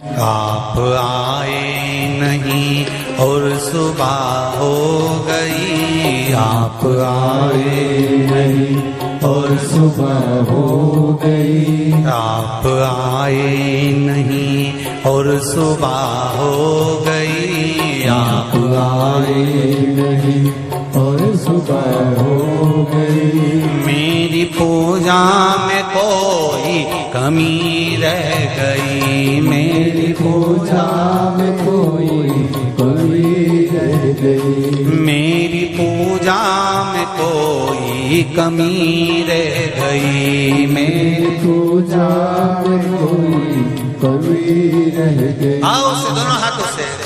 आप आए नहीं और सुबह हो गई। आप आए नहीं और सुबह हो गई। आप आए नहीं और सुबह हो गई। आप आए नहीं और सुबह हो गई। मेरी पूजा में कोई कमी रह गई। मेरी पूजा में कोई कमी रह गई। मेरी पूजा में कोई कमी रह गई। मेरी पूजा में कोई कमी रह गई। आओ से दोनों हाथों से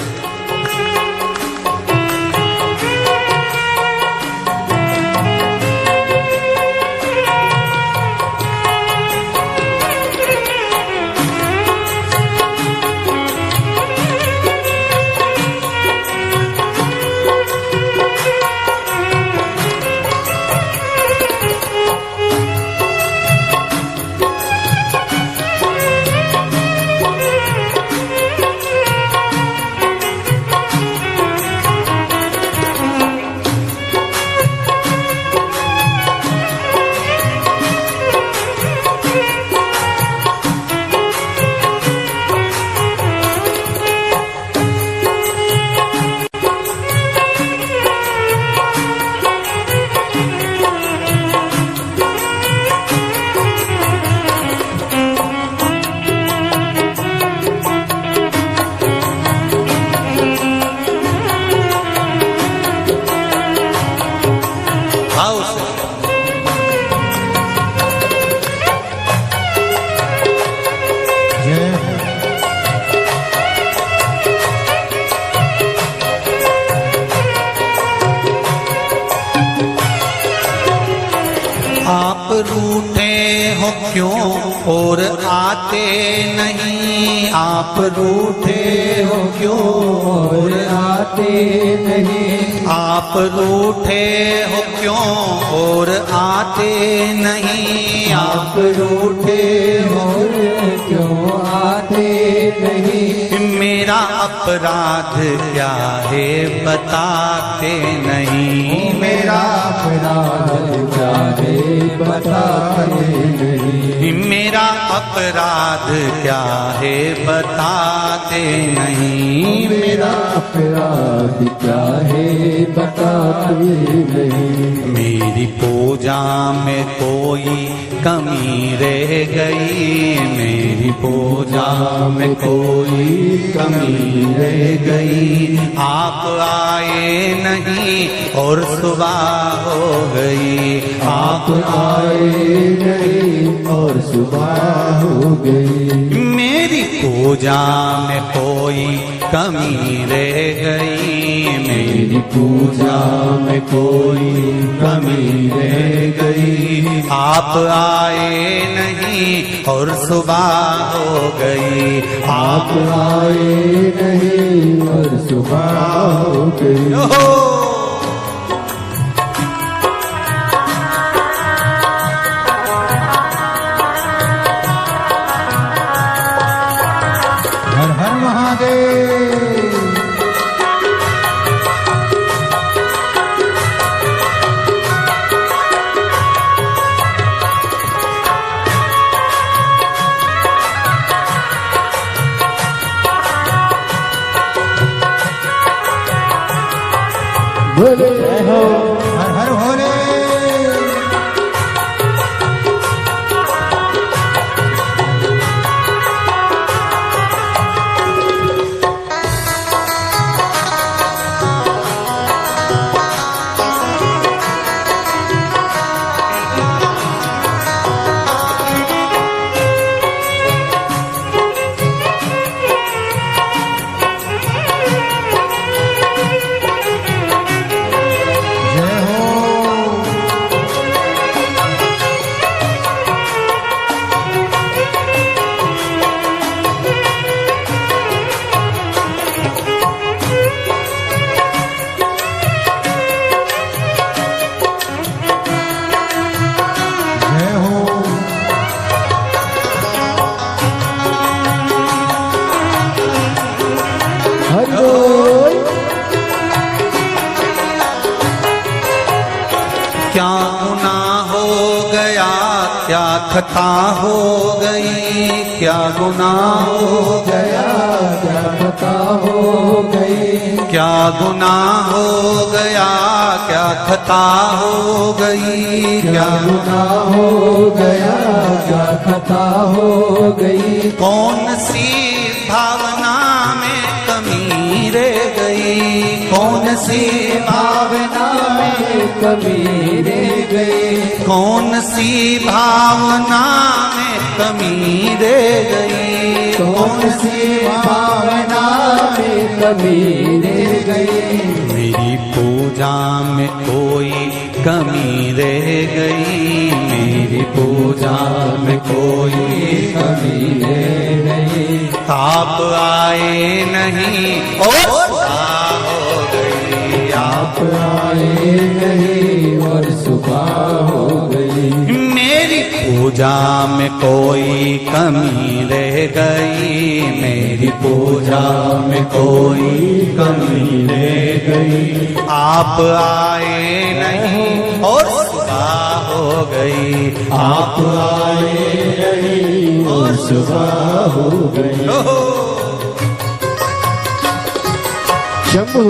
रूठे हो क्यों और आते नहीं। आप रूठे हो क्यों और आते नहीं। आप रूठे हो क्यों और आते नहीं। आप रूठे हो क्यों आते नहीं। मेरा अपराध क्या है बताते नहीं। मेरा अपराध क्या है बताते नहीं। मेरा अपराध क्या है बताते नहीं। मेरा अपराध क्या है बताते नहीं। मेरी पूजा में कोई कमी रह गई। मेरी पूजा में कोई कमी रह गई। आप आए नहीं और सुबह हो गई। आप आए नहीं और सुबह हो गई। मेरी पूजा में कोई कमी रह गई। मेरी पूजा में कोई कमी रह गई। आप आए नहीं और सुबह हो गई। आप आए नहीं और सुबह हो गई। हर हर महादेव। बोले जय हो हर हर भोले। खता हो गई, क्या गुनाह हो गया क्या खता हो गई, क्या गुनाह हो गया, क्या खता हो गई, क्या गुनाह हो गया क्या खता हो गई। कौन सी भावना में कमी रह गई, कौन सी भावना में कमी रह गई, कौन सी भावना में कमी रह गई, कौन सी भावना में कमी रह गई। मेरी पूजा में कोई कमी रह गई, मेरी पूजा में कोई कमी रह गई। आप आए नहीं और सुबह हो गई, आप आए नहीं और सुबह हो गई। मेरी पूजा में कोई कमी रह गई, मेरी पूजा में कोई कमी रह गई। आप आए नहीं और सुबह हो गई, आप आए नहीं और सुबह हो गई। शंभू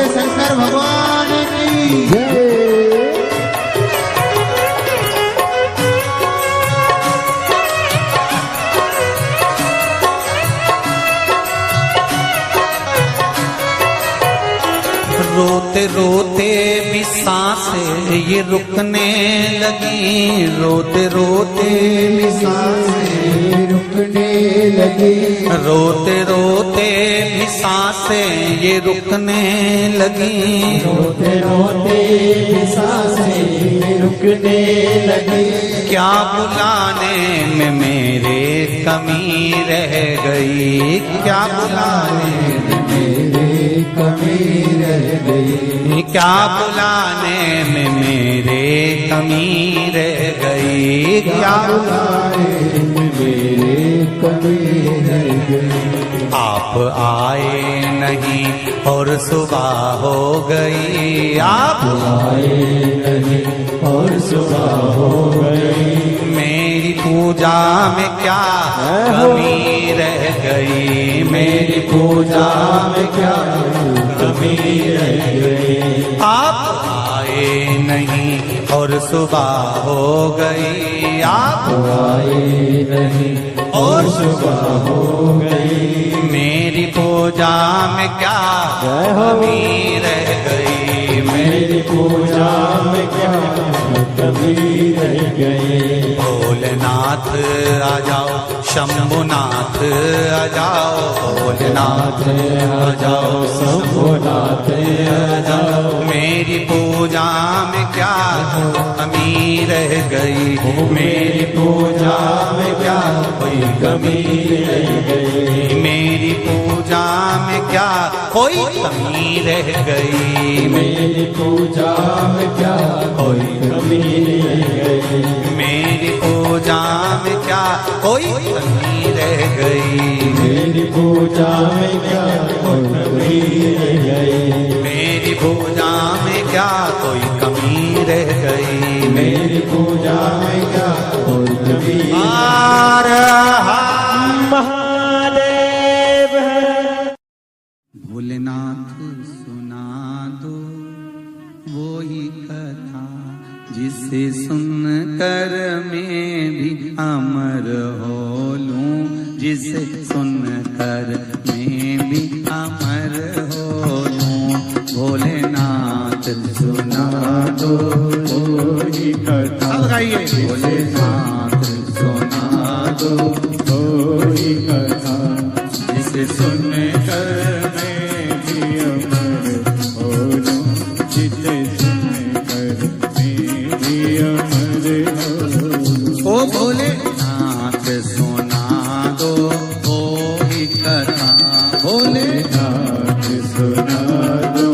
शंकर भगवान की जय। रोते रोते भी सांसें ये रुकने लगी, रोते रोते भी सांसें रुकने लगी, रोते रोते भी सांसें ये रुकने लगी, रोते रोते भी सांसें रुकने लगी। क्या बुलाने में मेरे कमी रह गई, क्या बुलाने में मेरे कमी रह गई, क्या बुलाने में मेरे कमी रह गई, क्या बुलाने में मेरे कमी रह गई। आप आए नहीं और सुबह हो गई, आप आए नहीं और सुबह हो गई। मेरी पूजा में क्या कमी रह गई, मेरी पूजा में क्या कमी रह गई। आप आए नहीं और सुबह हो गई, आप आए नहीं और सुबह हो गई। मेरी पूजा में क्या कमी रह गई, मेरी पूजा में क्या कमी रह गई। भोलेनाथ आ जाओ, शंभुनाथ आ जाओ, भोलेनाथ आ जाओ, शंभुनाथ आ जाओ। मेरी पूजा में क्या कमी रह गई, मेरी पूजा में क्या कोई कमी रह गई। मेरी पूजा में क्या कोई कमी रह गई, मेरी पूजा में क्या कोई कमी रह गई। मेरी पूजा में क्या कोई कमी रह गई, मेरी पूजा में क्या कोई कमी रह गई। मेरी पूजा में क्या कोई कमी रह गई, मेरी पूजा में क्या कोई कमी। हर हर महादेव। भोलेनाथ सुना दो वो ही कथा जिसे सुनकर मेरे सुनकर मैं भी अमर हो लूं। भोलेनाथ सुना दो कोई कथा, अब गाइए। भोलेनाथ सुना दो कोई कथा, जिसे सुनकर मैं भी अमर हो लूं। जिसे सुनकर मैं भी अमर हो लूं। ओ भोलेनाथ सुना दो कोई कथा। भोलेनाथ सुना दो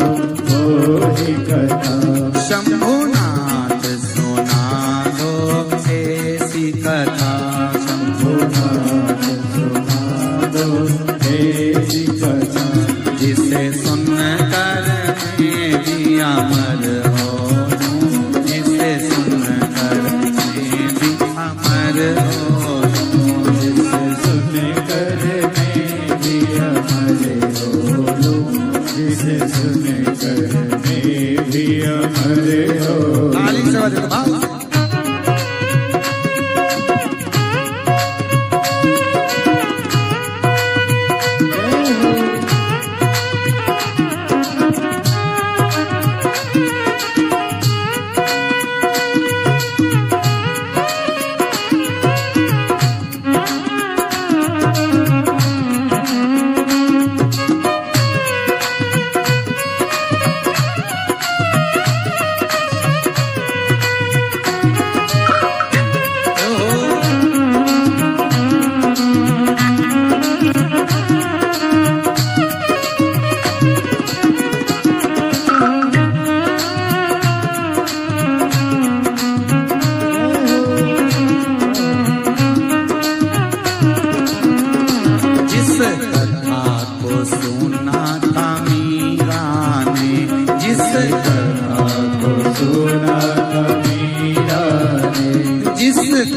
कोई कथा, शंभुनाथ सुना दो ऐसी कथा। शंभुनाथ सुना दो ऐसी कथा, जिसे सुनकर मैं भी अमर हो लूं। जिसे सुनकर मैं भी अमर हो लूं। जिसे सुनकर मैं भी अमर हो लूं। जिसे सुनकर मैं भी अमर हो लूं। ताली से बजाओ भाव।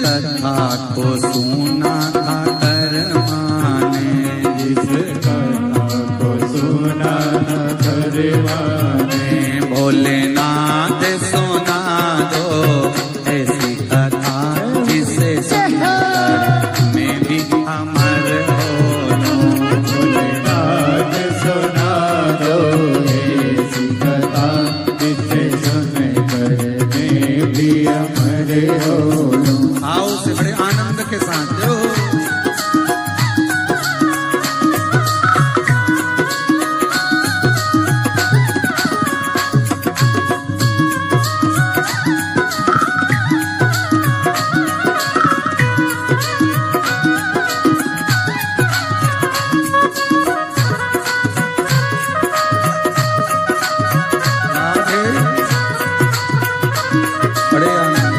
कथा को सुना था करमाने। जिस कथा को सुना था करमाने। भोलेनाथ सुना दो ऐसी कथा जिसे सुनकर मैं भी अमर हो लूं। भोलेनाथ सुना दो ऐसी कथा जिसे सुनकर मैं भी अमर हो लूं। आओ से बड़े आनंद के साथ जो बड़े आनंद।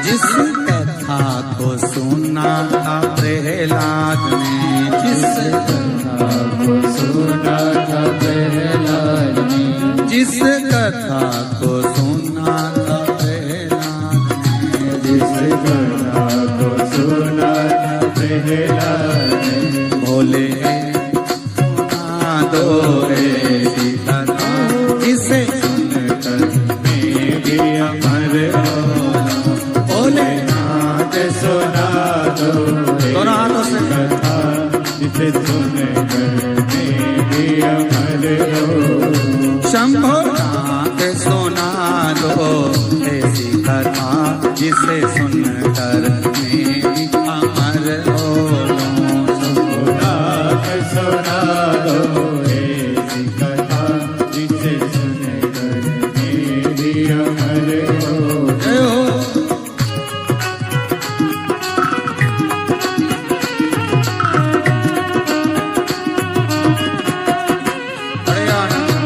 जिस कथा को सुना था प्रहलाद ने। जिस कथा को सुना था प्रहलाद ने। जिस कथा को सुना था प्रहलाद ने। जिस कथा को सुना था प्रहलाद ने। भोले सुना दो ऐसी कथा जिसे सुनकर मैं भी अमर हो लूं। भोलेनाथ सुना दो दोनों हाथों से कथा जिसे सुनकर मैं भी अमर हो। शंभुनाथ सुना दो ऐसी कथा जिसे सुनकर मैं भी अमर हो लूं। शंभुनाथ सुना दो ऐसी कथा जिसे सुनकर मैं भी अमर हो। जय हो। बड़े आनंद।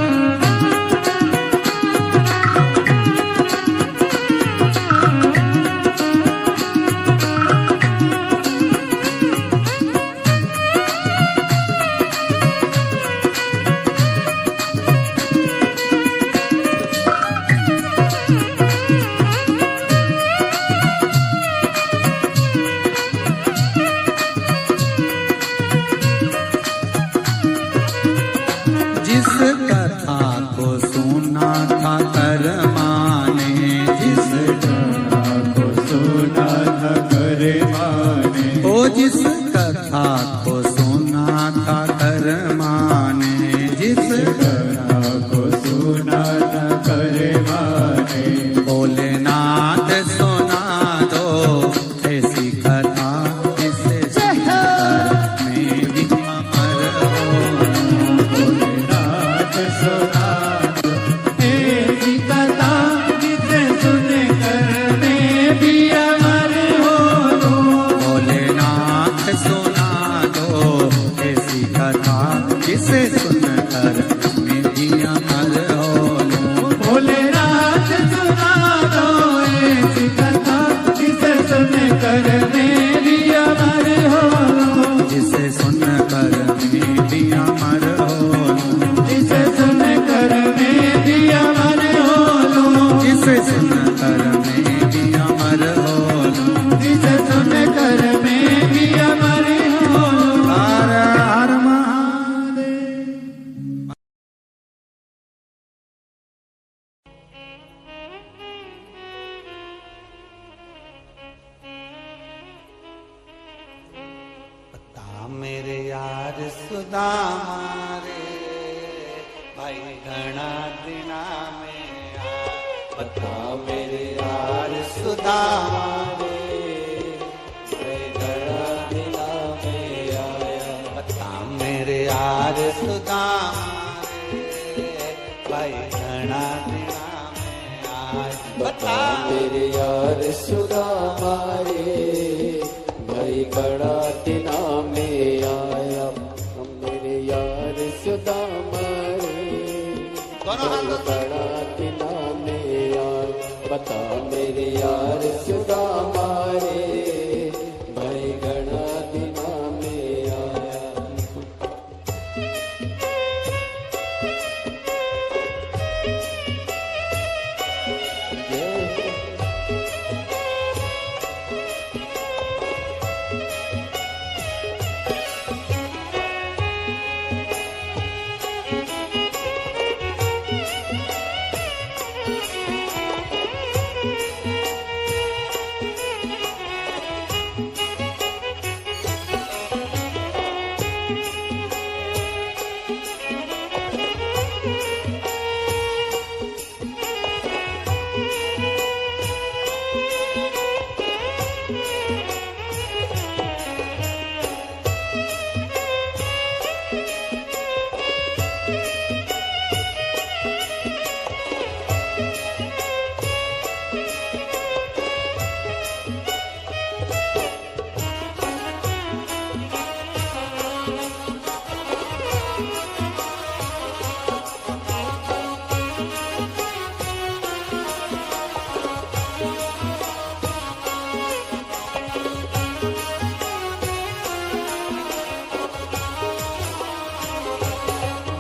कथा को सुना था करमाने, जिस कथा को सुना था करमाने, भोलेनाथ सुना दो ऐसी कथा जिसे सुनकर मैं भी अमर हो। भोलेनाथ सुना दो ऐसी कथा जिसे सुनकर मैं भी अमर हो लूं। भोलेनाथ सुना दो ऐसी कथा जिसे सुनकर मैं भी अमर हो लूं। भोलेनाथ सुना दो ऐसी कथा जिसे सुनकर मैं भी अमर हो लूं। जिसे सुनकर मैं भी अमर हो लूं। जिसे सुनकर मैं भी अमर हो लूं। जिसे सुनकर मैं भी अमर हो लूं। जिसे सुनकर मैं भी अमर हो लूं। हर हर महादेव। बता मेरे यार सुदामा रे, भाई घना दिना में आया। बता मेरे यार सुदामा रे, भाई घना दिना में आया। बता मेरे यार सुदामा रे, भाई घना दिना में आया। बता मेरे यार सुदामा रे, भाई बड़ा दिना में आया। मेरे यार सुदामा रे, भाई बड़ा दिना में आया। बता मेरे यार सुदामा रे, भाई बड़ा दिना में आया।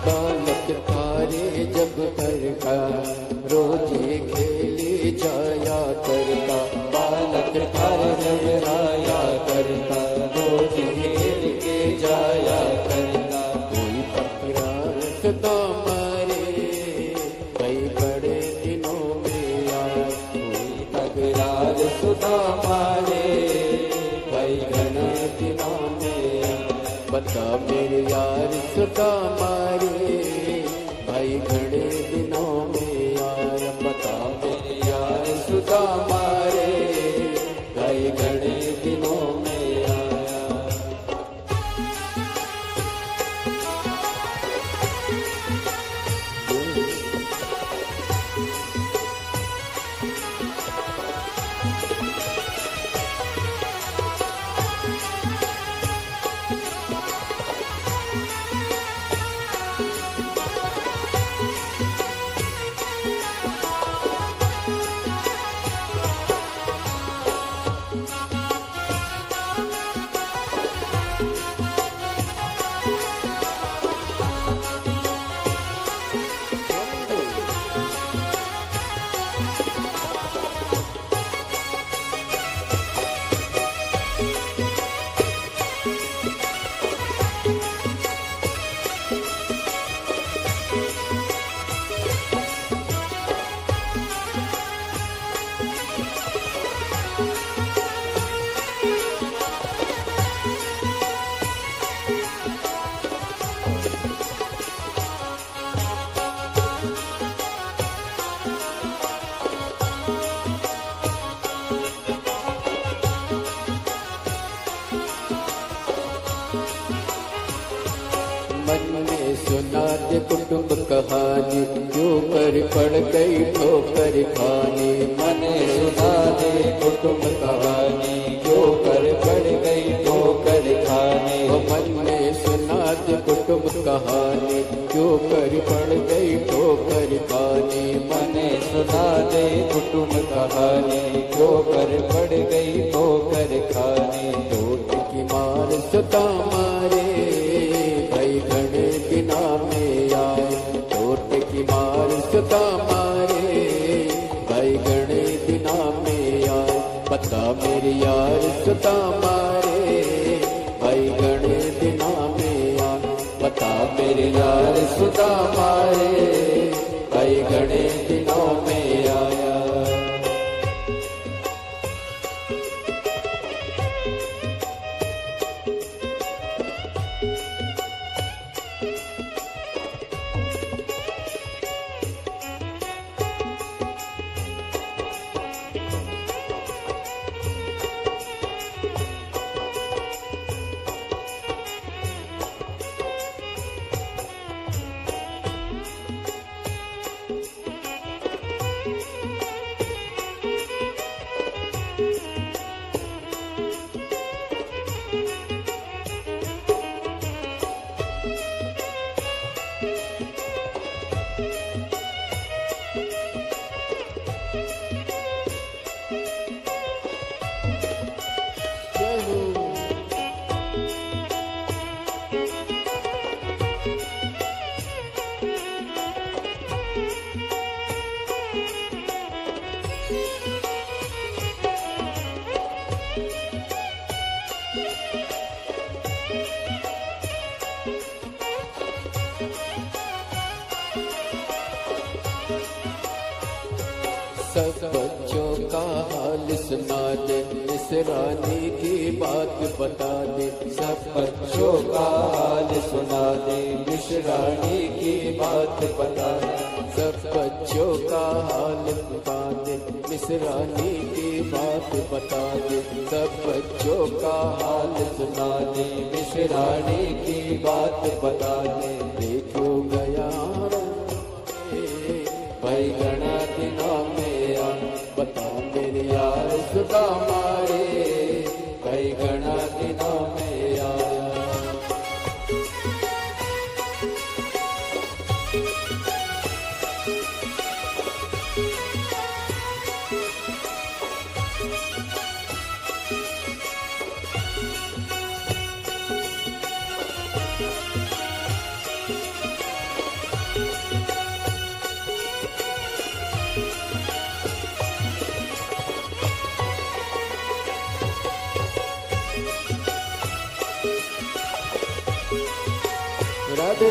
बालक थारे जब घर का रोजे खेले जाया करता। बालक थारे जब आया करता, रोजे खेल के जाया करता। कोई पकड़ा सुदामा रे, कई बड़े दिनों में आया। कोई पकड़ा सुदामा रे, कई घने दिनों में आया। बता मेरे यार सुदामा रे, भाई घड़े दिनों में आया। बता मेरे यार सुदामा रे, भाई घड़े दिनों में आया। कुटुंब कहानी, क्यों कर पड़ गई ठोकर खानी। मने सुना दे कुटुंब कहानी, क्यों कर पड़ गई ठोकर खानी। वो मन में सुना दे कुटुंब कहानी, क्यों कर पड़ गई ठोकर खानी। मने सुना दे कुटुंब कहानी, क्यों कर पड़ गई ठोकर खानी। चोट की मार सता मारे भाई घने दिना में आए। चोट की मार सता मारे भाई घने दिना में आए। पता मेरे यार सता मारे भाई घने दिना में आए। पता मेरे यार सता मारे भाई घने दिनों में आया। सब बच्चों का हाल सुना दे, इस रानी की बात बता दे। सब बच्चों का हाल सुना दे, इस रानी की बात बता दे। सब बच्चों का हाल बता दे, इस रानी की बात बता दे। सब बच्चों का हाल सुना दे, इस रानी की बात बता दे। देखो गया भाई घना दिनों में आ। बता मेरे यार सुधा मारे भाई घना दिनों में आया। राधे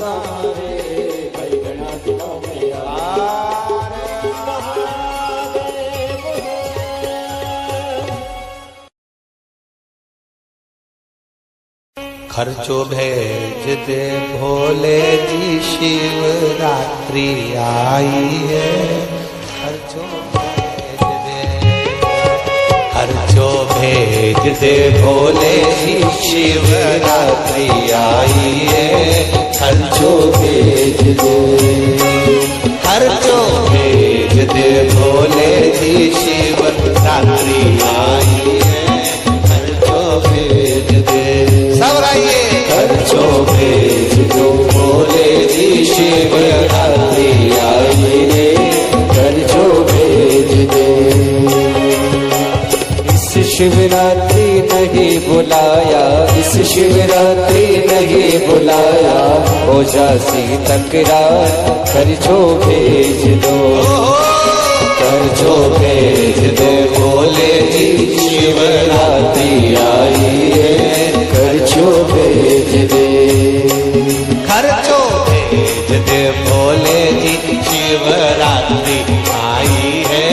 मारे भाई घना दिनों में आए महादेव खर्चो भेज दे भोले जी शिवरात्रि आई है। खर्चो भेज दे भोले जी शिवरात्रि आई है। खर्चो भेज दे, खर्चो भेज दे भोले जी शिवरात्रि आई है। खर्चो भेज दे, सब रहिए। खर्चो भेज दो भोले जी शिवरात्रि आई है। खर्चो भेज दे। शिवरात्रि नहीं बुलाया, इस शिवरात्रि नहीं बुलाया, हो जासी तकरार, खर्चो भेज दो, खर्चो भेज दो भोले जी शिवरात्रि आई है। खर्चो भेज दे, खर्चो भेज दे भोले जी शिवरात्रि आई है।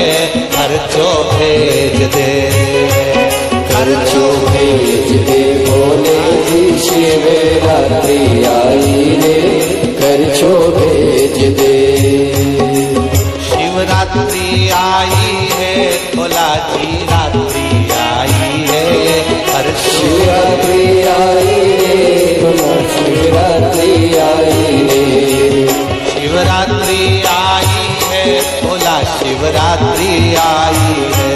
खर्चो भेज दे, खर्चो भेज दे भोले जी शिवरात्रि आई रे, खर्चो भेज दे। शिवरात्रि आई है, भोला जी रात्रि आई है। शिवरात्रि आई रे, भोला शिवरात्रि आई रे। शिवरात्रि आई है, भोला शिवरात्रि आई है।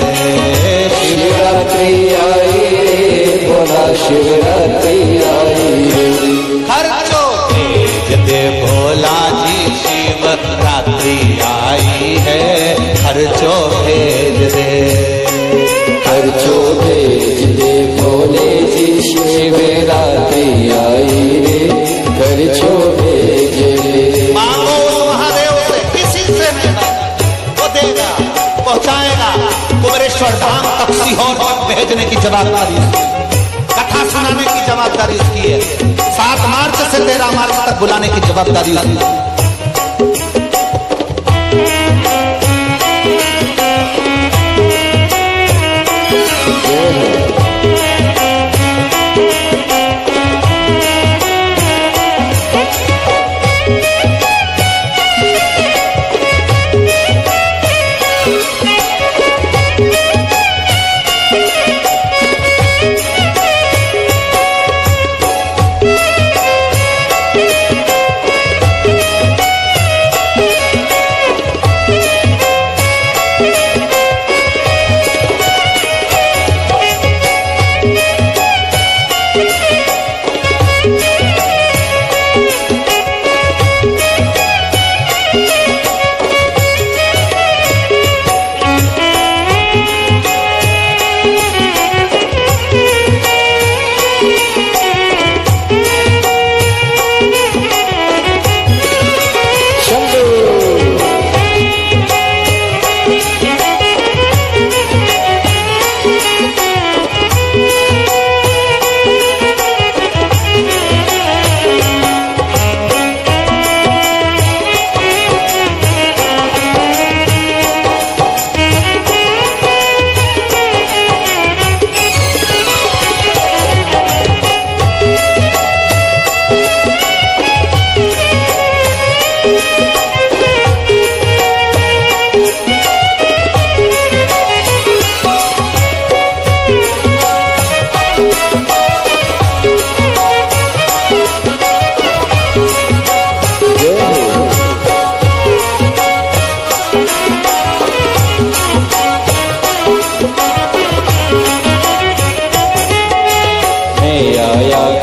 शिवरात्रि आई रे, भोला शिवरात्रि आई रे। खर्चो भेज दे भोला जी शिवरात्रि आई है। खर्चो भेज दे, खर्चो भेज दे भोले जी शिवरात्रि आई रे, खर्चो भेज दे। मांगो उस महादेव से, किसी से नहीं मांगो, वो देगा, पहुंचाएगा। कुबेरेश्वर धाम तक सीहोर तक भेजने की जवाबदारी उसकी, कथा सुनाने की जवाबदारी उसकी है। 7 मार्च से 13 मार्च तक बुलाने की जवाबदारी उसकी।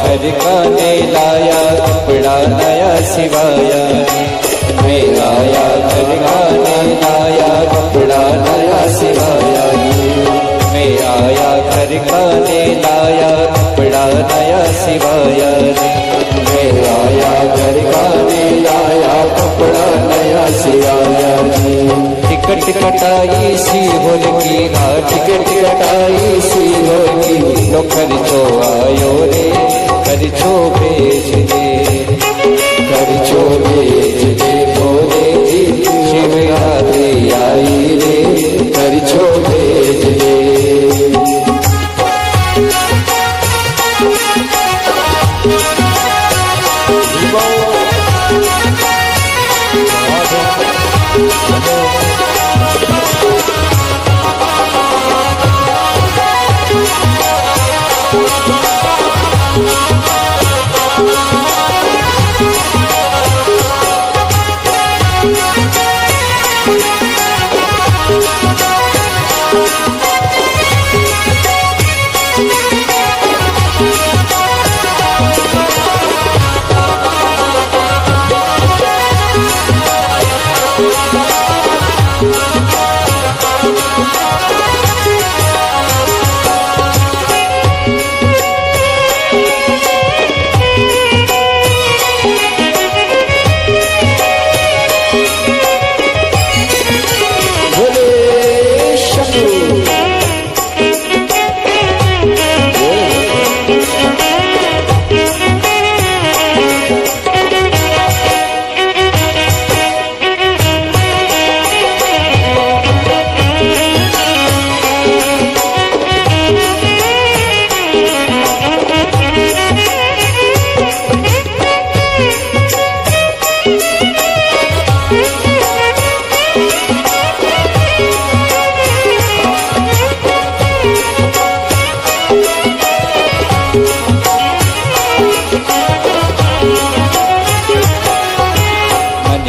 खरकाने लाया कपड़ा नया सिवाया, मैं आया खरकाने लाया कपड़ा नया सिवाया, मैं आया खरकाने लाया कपड़ा नया सिवाया, मैं आया खरकाने लाया कपड़ा नया सिवाया। टिकट कटाई सी होल की, हाँ टिकट कटाई सी होल की, लो खर्चो आयो रे, खर्चो भेज दे, खर्चो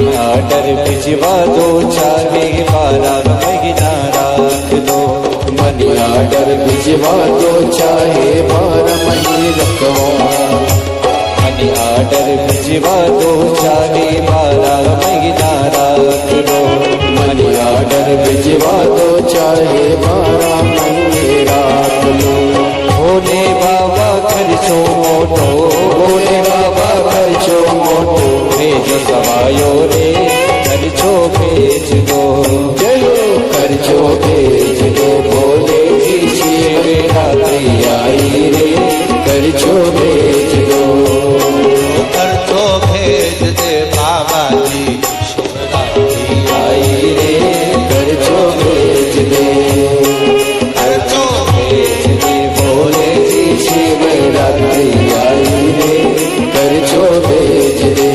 मनी आर्डर भिजवा दो, चाहे 12 महीना राख दो। मनी आर्डर भिजवा दो, चाहे 12 महीने रखवा। मनी आर्डर भिजवा दो, चाहे 12 महीना राख दो। मनी आर्डर भिजवा दो, चाहे 12 महीने राख लो। भोले बाबा खर्चो मोटो, भोले बाबा खर्चो मोटो, भेजो सवायो रे खर्चो भेज दो। चलो खर्चो भेज दो, भोले जी शिवरात्रि आई रे खर्चो भेज दो। खर्चो भेज दे बाबा जी, शिवरात्रि आई रे खर्चो भेज दे। खर्चो भेज दे भोले जी शिवरात्रि आई रे खर्चो भेज दे।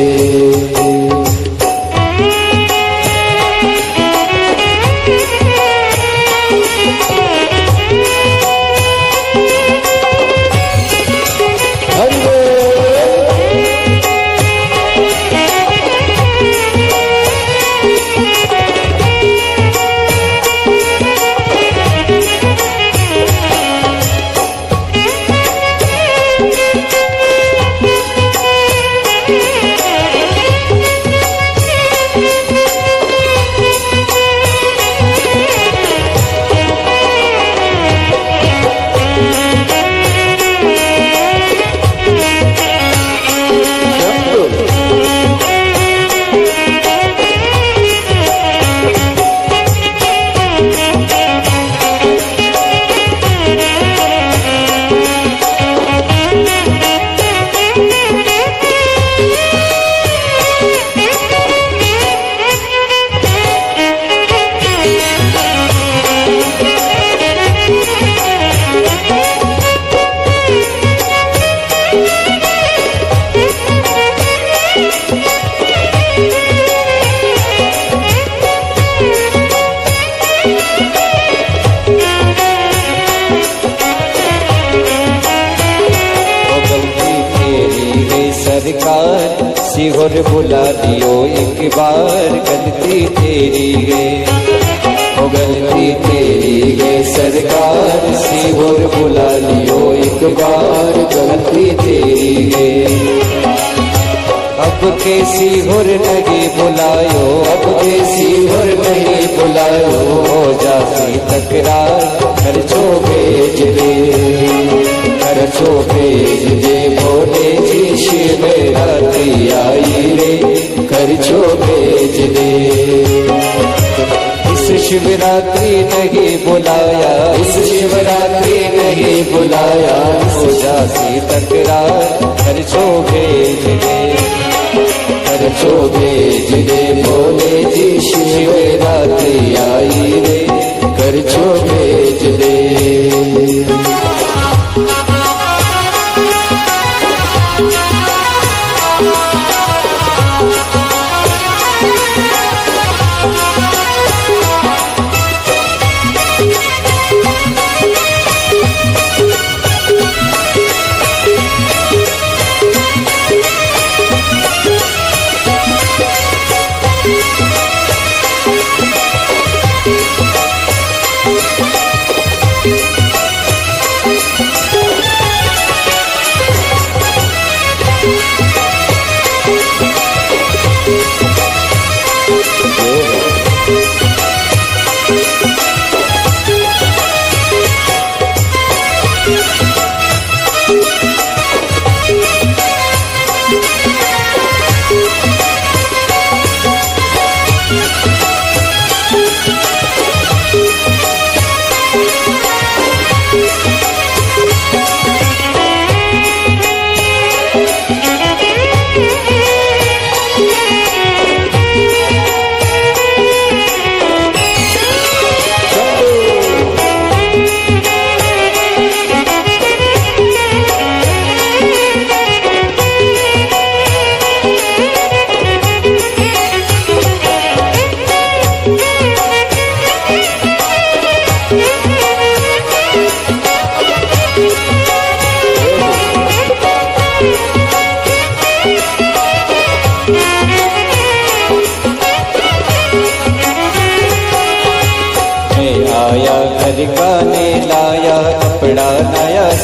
सरकार सीहोर बुला दियो एक बार, गलती तेरी है, ओ गलती तेरी है सरकार, सीहोर बुला लियो एक बार, गलती तेरी है। अब के सीहोर नहीं बुलायो, अब के सीहोर नहीं बुलायो, हो जाती तकरार खर्चो भेज दे, खर्चो भेज दे भोले जी शिवरात्रि आई रे खर्चो भेज दे। इस शिवरात्रि नहीं बुलाया, इस शिवरात्रि नहीं बुलाया, हो जाती तकरार खर्चो भेज दे, खर्चो भेज दे भोले जी शिवरात्रि आई रे खर्चो भेज दे।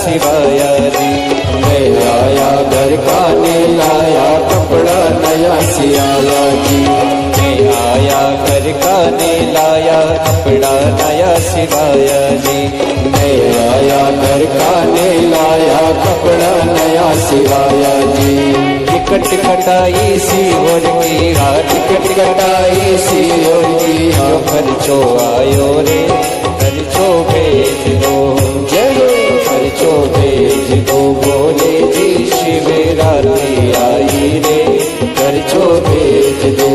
सिवाया जी। मैं आया घर का ने लाया कपड़ा नया सियाया जी। मैं आया घर का ने लाया कपड़ा नया सिवाया जी। मैं आया घर का ने लाया कपड़ा नया सिवाया जी। टिकट कटाई सी और की टिकट कटाई सी और की खर्चो आयो रे खर्चो भेज दो खर्चो भेज दो बोले जी शिवरात्रि आई रे खर्चो भेज दो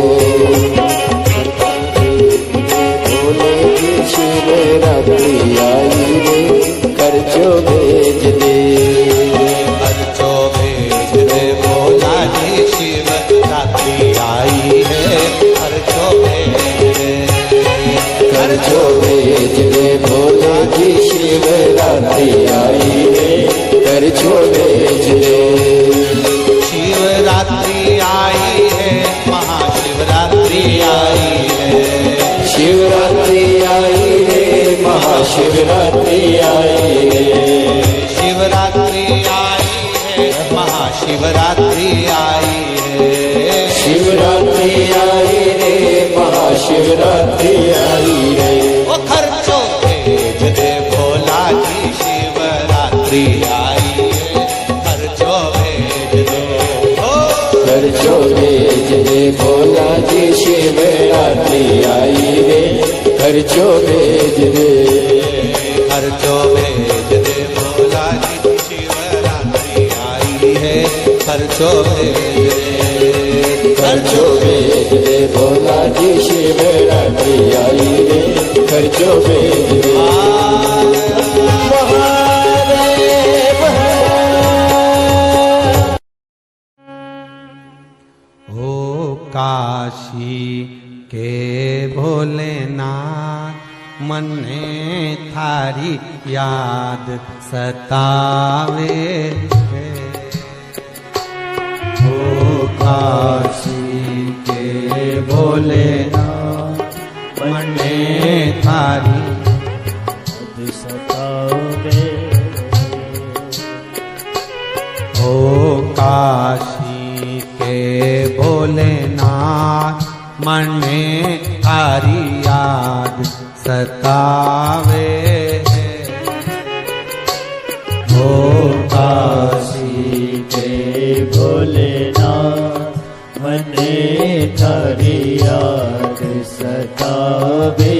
बोले जी शिवरात्रि आई रे खर्चो भेज दे खर्चो भेज दे भोला जी शिवरात्रि आई है खर्चो भेज दे खर्चो भेज दे भोले जी शिवरात्रि आई रे खर्चो भेज दे शिवरात्रि आई है महाशिवरात्रि आई है शिवरात्रि आई रे महाशिवरात्रि आई रे शिवरात्रि आई है महाशिवरात्रि आई है शिवरात्रि आई रे महाशिवरात्रि आई रे वो खर्चो भेज दे भोला जी शिवरात्रि आई है खर्चो भेज दे खर्चो भेज दे भोला जी शिवरात्रि आई रे खर्चो भेज दे खर्चो भेज दे भोला जी शिवरात्रि आई है खर्चो भेज दे खर्चो भेज दे भोला जी शिवरात्रि आई रे खर्चो भेज दे ओ काशी के भोलेनाथ मन्ने थारी याद सतावे ओ काशी के भोलेनाथ मन्ने थारी याद सतावे ओ काशी के भोलेनाथ मन्ने थारी याद सतावे ओ काशी के भोलेनाथ मन्ने थारी याद सतावे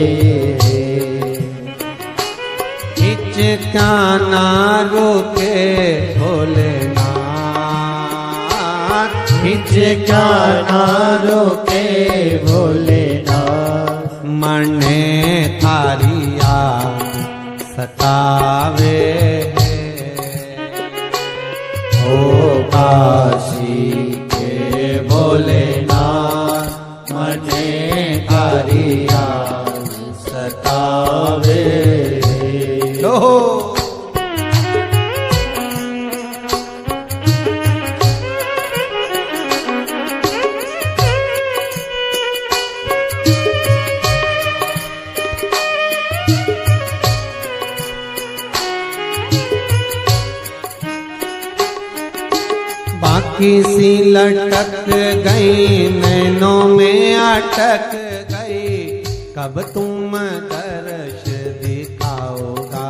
हिचकाना रोके भोलेनाथ हिचकाना रोके भोलेनाथ मन्ने थारी याद सतावे ओ काशी के भोलेनाथ मन्ने थारी याद सतावे लो बाकी सी लटक गई नैनों में अटक गई कब तुम दर्श दिखाओगा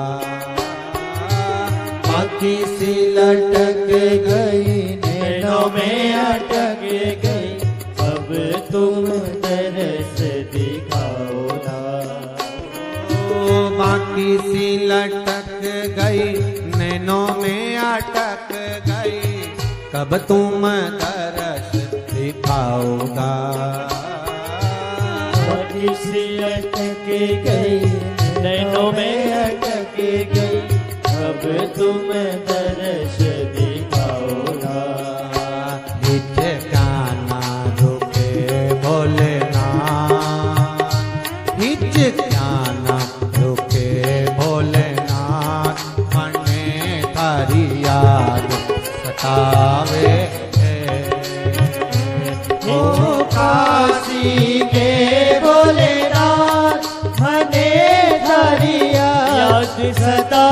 बाकी सी लटक गई नैनों में अटक गई कब तुम दर्श दिखाओगा ओ बाकी सी लटक गई नैनों में अटक गई कब तुम दर्श दिखाओगा सी अटक गई नैनों में अटक गई अब तुम दर्श दिखाओगा हिचकाना रुके भोलेनाथ हिचकाना रुके भोलेनाथ मन्ने थारी याद सतावे ओ काशी के भोलेनाथ मने थारी याद सदा